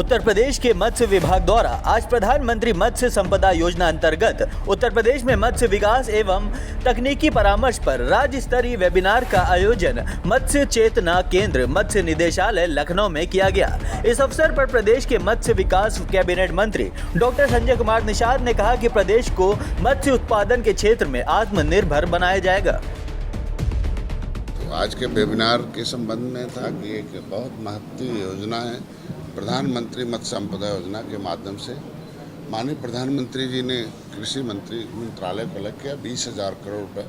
उत्तर प्रदेश के मत्स्य विभाग द्वारा आज प्रधानमंत्री मत्स्य संपदा योजना अंतर्गत उत्तर प्रदेश में मत्स्य विकास एवं तकनीकी परामर्श पर राज्य स्तरीय वेबिनार का आयोजन मत्स्य चेतना केंद्र मत्स्य निदेशालय लखनऊ में किया गया। इस अवसर पर प्रदेश के मत्स्य विकास कैबिनेट मंत्री डॉक्टर संजय कुमार निषाद ने कहा कि प्रदेश को मत्स्य उत्पादन के क्षेत्र में आत्मनिर्भर बनाया जाएगा। आज के वेबिनार के संबंध में था कि एक बहुत महत्वपूर्ण योजना है प्रधानमंत्री मत्स्य संपदा योजना के माध्यम से माननीय प्रधानमंत्री जी ने कृषि मंत्रालय को अलग किया 20,000 करोड़ रुपए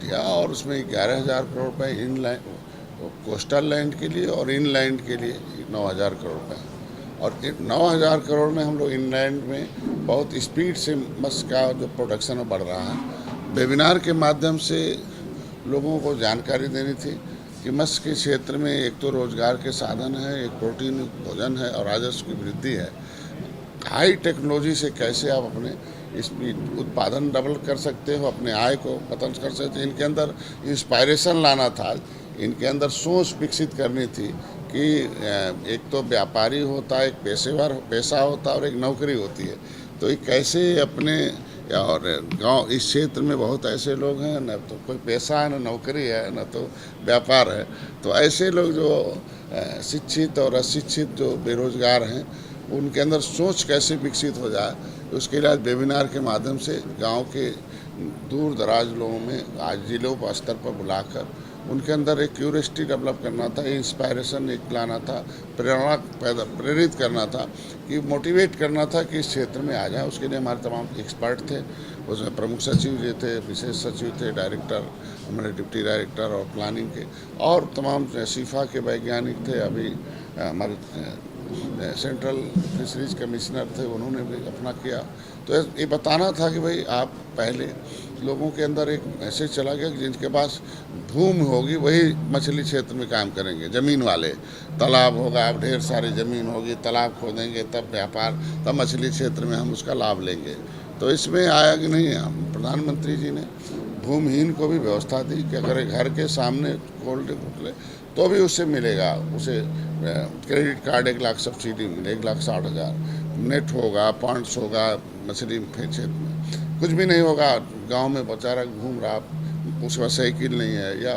दिया और उसमें 11,000 करोड़ रुपए इनलैंड कोस्टल लैंड के लिए और इनलैंड के लिए 9,000 करोड़ रुपए और 9,000 करोड़ में हम लोग इनलैंड में बहुत स्पीड से मत्स्य का जो प्रोडक्शन बढ़ रहा है। वेबिनार के माध्यम से लोगों को जानकारी देनी थी कि मत्स्य के क्षेत्र में एक तो रोजगार के साधन है, एक प्रोटीन भोजन है और राजस्व की वृद्धि है। हाई टेक्नोलॉजी से कैसे आप अपने इसमें उत्पादन डबल कर सकते हो, अपने आय को पतन कर सकते हो। इनके अंदर इंस्पायरेशन लाना था, इनके अंदर सोच विकसित करनी थी कि एक तो व्यापारी होता है, एक पेशा होता है और एक नौकरी होती है। तो ये कैसे अपने और गांव इस क्षेत्र में बहुत ऐसे लोग हैं न तो कोई पैसा है, न नौकरी है, न तो व्यापार है। तो ऐसे लोग जो शिक्षित और अशिक्षित जो बेरोजगार हैं उनके अंदर सोच कैसे विकसित हो जाए, उसके लिए आज वेबिनार के माध्यम से गांव के दूर दराज लोगों में आज जिलों पर स्तर पर बुलाकर उनके अंदर एक क्यूरियोसिटी डेवलप करना था, इंस्पायरेशन एक लाना था, प्रेरणा प्रेरित करना था कि मोटिवेट करना था कि इस क्षेत्र में आ जाए। उसके लिए हमारे तमाम एक्सपर्ट थे, उसमें प्रमुख सचिव जी थे, विशेष सचिव थे, डायरेक्टर, हमारे डिप्टी डायरेक्टर और प्लानिंग के और तमाम सीफा के वैज्ञानिक थे। अभी हमारे सेंट्रल फिशरीज कमिश्नर थे, उन्होंने भी अपना किया। तो ये बताना था कि भाई आप पहले लोगों के अंदर एक मैसेज चला गया कि जिनके पास भूमि होगी वही मछली क्षेत्र में काम करेंगे, ज़मीन वाले। तालाब होगा, आप ढेर सारी ज़मीन होगी, तालाब खोदेंगे तब व्यापार, तब मछली क्षेत्र में हम उसका लाभ लेंगे। तो इसमें आया कि नहीं, प्रधानमंत्री जी ने भूमिहीन को भी व्यवस्था दी कि अगर घर के सामने कोल्ड ड्रिंक ले तो भी उससे मिलेगा, उसे क्रेडिट कार्ड 1 लाख सब्सिडी मिले, 1,60,000 नेट होगा, पॉइंट्स होगा, मछली क्षेत्र में कुछ भी नहीं होगा। गांव में बेचारा घूम रहा, उसका साइकिल नहीं है या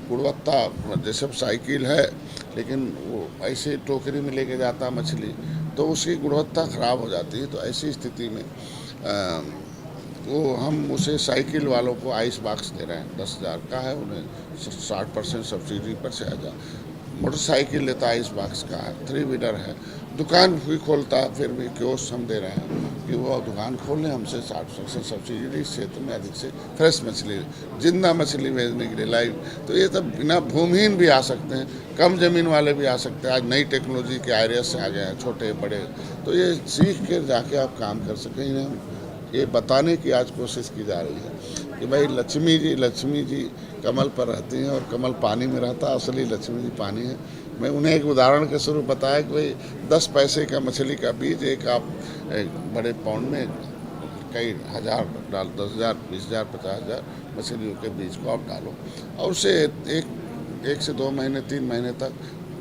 गुणवत्ता जैसे साइकिल है लेकिन वो ऐसे टोकरी में लेके जाता मछली तो उसकी गुणवत्ता ख़राब हो जाती है। तो ऐसी स्थिति में वो हम उसे साइकिल वालों को आइस बॉक्स दे रहे हैं, 10,000 का है, उन्हें 60% सब्सिडी पर से आ जा। मोटरसाइकिल लेता आइस बॉक्स का है, 3 व्हीलर है, दुकान भी खोलता है, फिर भी क्योस हम दे रहे हैं कि वो दुकान खोल लें, हमसे 60% सब्सिडी इस क्षेत्र में अधिक से फ्रेश मछली, जिंदा मछली भेजने के लिए लाइव। तो ये सब बिना भूमिहीन भी आ सकते हैं, कम ज़मीन वाले भी आ सकते हैं। आज नई टेक्नोलॉजी के आइडिया से आ गए हैं, छोटे बड़े, तो ये सीख के जाके आप काम कर सकें। ये बताने की आज कोशिश की जा रही है कि भाई लक्ष्मी जी कमल पर रहती हैं और कमल पानी में रहता है, असली लक्ष्मी जी पानी है। मैं उन्हें एक उदाहरण के स्वरूप बताया कि भाई 10 पैसे का मछली का बीज एक आप बड़े पाउंड में कई हज़ार डाल, 10,000, 20,000, 50,000 मछलियों के बीज को आप डालो और उसे एक से 2 महीने 3 महीने तक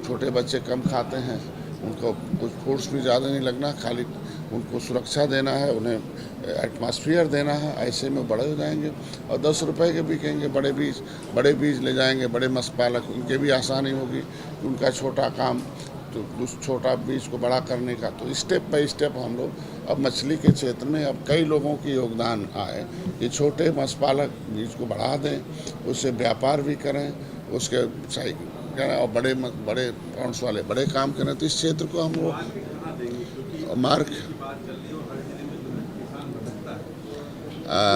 छोटे बच्चे कम खाते हैं, उनको कुछ फूड्स भी ज़्यादा नहीं लगना, खाली उनको सुरक्षा देना है, उन्हें एटमॉस्फेयर देना है, ऐसे में बड़े हो जाएंगे और 10 रुपए के बिकेंगे। बड़े बीज ले जाएंगे, बड़े मत्स्य पालक, उनके भी आसानी होगी कि उनका छोटा काम तो उस छोटा बीज को बड़ा करने का। तो स्टेप बाय स्टेप हम लोग अब मछली के क्षेत्र में अब कई लोगों की योगदान आए कि छोटे मत्स्य पालक बीज को बढ़ा दें, उससे व्यापार भी करें, उसके और बड़े पॉइंट्स वाले बड़े काम करें। तो इस क्षेत्र को हम लोग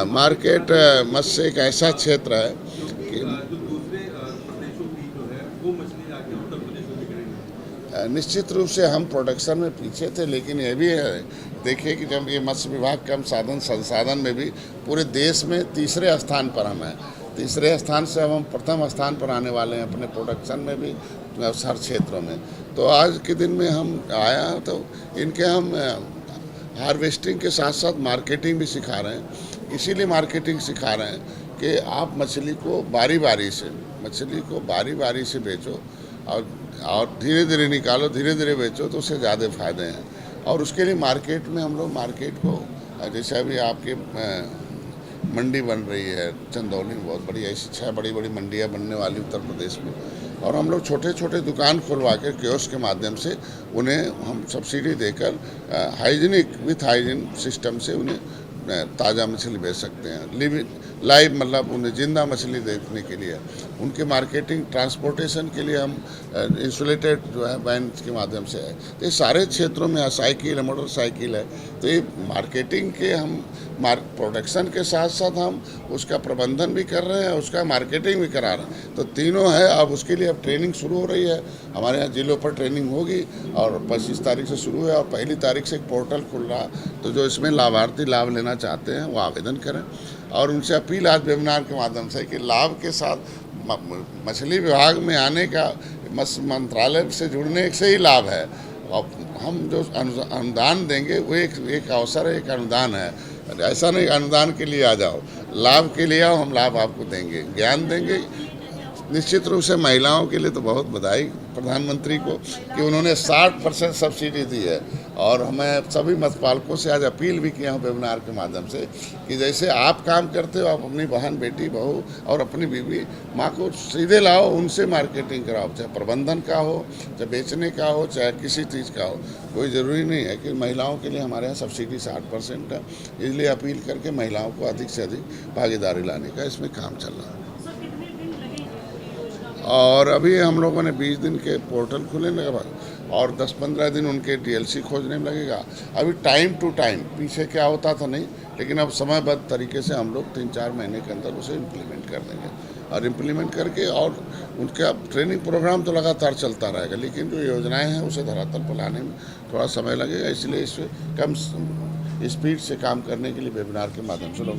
मार्केट मत्स्य एक ऐसा क्षेत्र है कि निश्चित रूप से हम प्रोडक्शन में पीछे थे, लेकिन ये भी है देखिए कि जब ये मत्स्य विभाग के हम संसाधन में भी पूरे देश में 3रे स्थान पर हम हैं। 3रे स्थान से अब हम प्रथम स्थान पर आने वाले हैं अपने प्रोडक्शन में भी हर क्षेत्रों में। तो आज के दिन में हम आया तो इनके हम हार्वेस्टिंग के साथ साथ मार्केटिंग भी सिखा रहे हैं। इसीलिए मार्केटिंग सिखा रहे हैं कि आप मछली को बारी बारी से बेचो और और धीरे धीरे निकालो, धीरे धीरे बेचो तो उससे ज़्यादा फायदे हैं। और उसके लिए मार्केट में हम लोग मार्केट को, जैसे अभी आपके मंडी बन रही है चंदौली में, बहुत बड़ी, ऐसी 6 बड़ी बड़ी मंडियाँ बनने वाली उत्तर प्रदेश में, और हम लोग छोटे छोटे दुकान खुलवा के कियोस्क के माध्यम से उन्हें हम सब्सिडी देकर हाइजीनिक विथ हाइजीन सिस्टम से उन्हें ताज़ा मछली बेच सकते हैं। लाइव मतलब उन्हें जिंदा मछली देखने के लिए उनके मार्केटिंग ट्रांसपोर्टेशन के लिए हम इंसुलेटेड जो है वैन के माध्यम से है। तो ये सारे क्षेत्रों में साइकिल है, मोटरसाइकिल है, तो ये मार्केटिंग के हम प्रोडक्शन के साथ साथ हम उसका प्रबंधन भी कर रहे हैं, उसका मार्केटिंग भी करा रहे हैं। तो तीनों है। अब उसके लिए अब ट्रेनिंग शुरू हो रही है, हमारे यहाँ जिलों पर ट्रेनिंग होगी और 25 तारीख से शुरू है और 1 तारीख से एक पोर्टल खुल रहा है। तो जो इसमें लाभार्थी लाभ लेना चाहते हैं वो आवेदन करें। और उनसे अपील आज वेबिनार के माध्यम से कि लाभ के साथ मछली विभाग में आने का, मंत्रालय से जुड़ने से ही लाभ है। अब हम जो अनुदान देंगे वो एक अवसर है, एक अनुदान है। ऐसा नहीं अनुदान के लिए आ जाओ, लाभ के लिए आओ, हम लाभ आपको देंगे, ज्ञान देंगे। निश्चित रूप से महिलाओं के लिए तो बहुत बधाई प्रधानमंत्री को कि उन्होंने 60% सब्सिडी दी है। और हमें सभी मत्स्यपालकों से आज अपील भी किया हूँ वेबिनार के माध्यम से कि जैसे आप काम करते हो, आप अपनी बहन, बेटी, बहू और अपनी बीवी, माँ को सीधे लाओ, उनसे मार्केटिंग कराओ, चाहे प्रबंधन का हो, चाहे बेचने का हो, चाहे किसी चीज़ का हो। कोई ज़रूरी नहीं है कि महिलाओं के लिए हमारे यहाँ सब्सिडी 60% है। इसलिए अपील करके महिलाओं को अधिक से अधिक भागीदारी लाने का इसमें काम चल रहा है। और अभी हम लोगों ने 20 दिन के पोर्टल खुले लगभग और 10-15 दिन उनके DLC खोजने में लगेगा। अभी टाइम टू टाइम, पीछे क्या होता था नहीं, लेकिन अब समयबद्ध तरीके से हम लोग 3-4 महीने के अंदर उसे इम्प्लीमेंट कर देंगे। और इम्प्लीमेंट करके और उनका ट्रेनिंग प्रोग्राम तो लगातार चलता रहेगा, लेकिन जो योजनाएँ हैं उसे धरातल पर लाने में थोड़ा समय लगेगा। इसलिए इस कम स्पीड से काम करने के लिए वेबिनार के माध्यम से लोग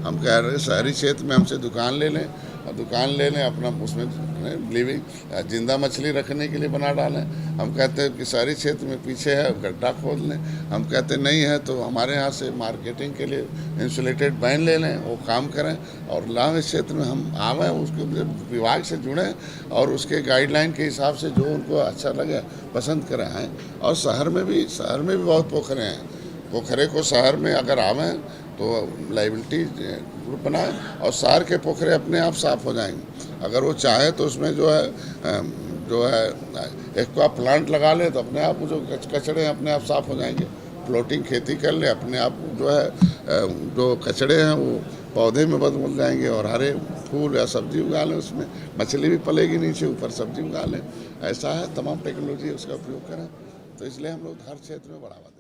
हम कह रहे हैं शहरी क्षेत्र में हमसे दुकान ले लें और दुकान ले लें, अपना उसमें लिविंग जिंदा मछली रखने के लिए बना डालें। हम कहते हैं कि शहरी क्षेत्र में पीछे है गड्ढा खोद लें। हम कहते नहीं है तो हमारे यहाँ से मार्केटिंग के लिए इंसुलेटेड वैन ले लें, वो काम करें। और ग्रामीण क्षेत्र में हम आवें, उसके विभाग से जुड़ें और उसके गाइडलाइन के हिसाब से जो उनको अच्छा लगे पसंद करें आएँ। और शहर में भी बहुत पोखरे हैं। पोखरे को शहर में अगर आवें तो लाइबिलिटी ग्रुप बनाए और शहर के पोखरे अपने आप साफ़ हो जाएंगे। अगर वो चाहे तो उसमें जो है एक्वा प्लांट लगा ले तो अपने आप जो कचड़े हैं अपने आप साफ़ हो जाएंगे। फ्लोटिंग खेती कर ले, अपने आप जो कचड़े हैं वो पौधे में बदल जाएंगे और हरे फूल या सब्जी उगा लें, उसमें मछली भी पलेगी, नीचे ऊपर सब्जी उगा लें। ऐसा है, तमाम टेक्नोलॉजी उसका उपयोग करें। तो इसलिए हम लोग हर क्षेत्र में बढ़ावा दें।